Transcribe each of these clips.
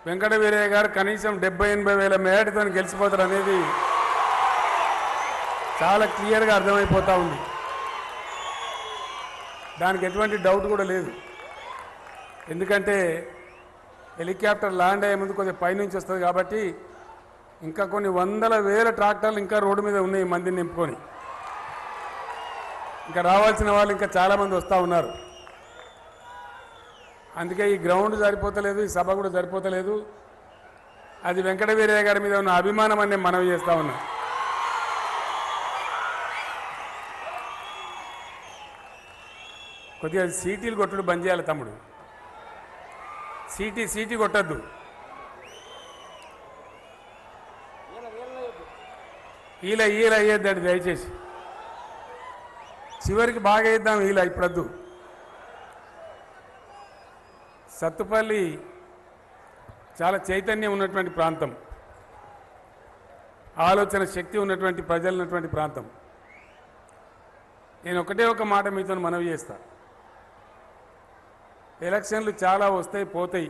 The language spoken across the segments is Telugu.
వెంకట వీరయ్య గారు కనీసం 70-80 వేల మేడతో గెలిచిపోతారు అనేది చాలా క్లియర్గా అర్థమైపోతూ ఉంది. దానికి ఎటువంటి డౌట్ కూడా లేదు. ఎందుకంటే హెలికాప్టర్ ల్యాండ్ అయ్యే ముందు కొద్దిగా పైనుంచి వస్తుంది కాబట్టి ఇంకా కొన్ని వందల వేల ట్రాక్టర్లు ఇంకా రోడ్డు మీద ఉన్నాయి మందిని నింపుకొని. ఇంకా రావాల్సిన వాళ్ళు ఇంకా చాలామంది వస్తూ ఉన్నారు. అందుకే ఈ గ్రౌండ్ సరిపోతలేదు, ఈ సభ కూడా సరిపోతలేదు. అది వెంకట వీరయ్య గారి మీద ఉన్న అభిమానం అని నేను మనవి చేస్తూ ఉన్నా. కొద్దిగా సీటీలు కొట్టుడు బంద్ చేయాలి తమ్ముడు. సీటీ కొట్టద్దు. ఈల అయ్యేద్దండి దయచేసి. చివరికి బాగా వేద్దాం ఈల ఇప్పుడద్దు. సత్తుపల్లి చాలా చైతన్యం ఉన్నటువంటి ప్రాంతం, ఆలోచన శక్తి ఉన్నటువంటి ప్రజలు ఉన్నటువంటి ప్రాంతం. నేను ఒకటే ఒక మాట మీతో మనవి చేస్తా. ఎలక్షన్లు చాలా వస్తాయి పోతాయి.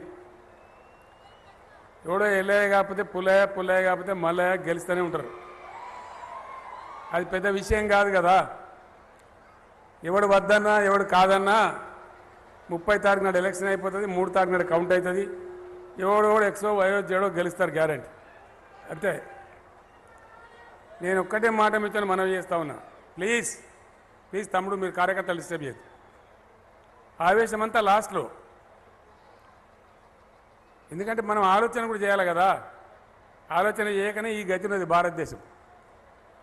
ఎవడో ఎల్లయ్య కాకపోతే పుల్లయ్య కాకపోతే మల్లయ్య గెలుస్తూనే ఉంటారు. అది పెద్ద విషయం కాదు కదా. ఎవడు వద్దన్నా ఎవడు కాదన్నా 30 తారీఖు నాడు ఎలక్షన్ అయిపోతుంది, 3 తారీఖు నాడు కౌంట్ అవుతుంది. ఎవడో ఎక్సో వయో జడో గెలుస్తారు గ్యారంటీ. అంతే. నేను ఒక్కటే మాట మీతో మనవి చేస్తా ఉన్నా. ప్లీజ్ తమ్ముడు, మీరు కార్యకర్తలు డిస్టర్బ్ చేయదు. ఆవేశం అంతా లాస్ట్లో. ఎందుకంటే మనం ఆలోచన కూడా చేయాలి కదా. ఆలోచన చేయకనే ఈ గతి ఉన్నది భారతదేశం.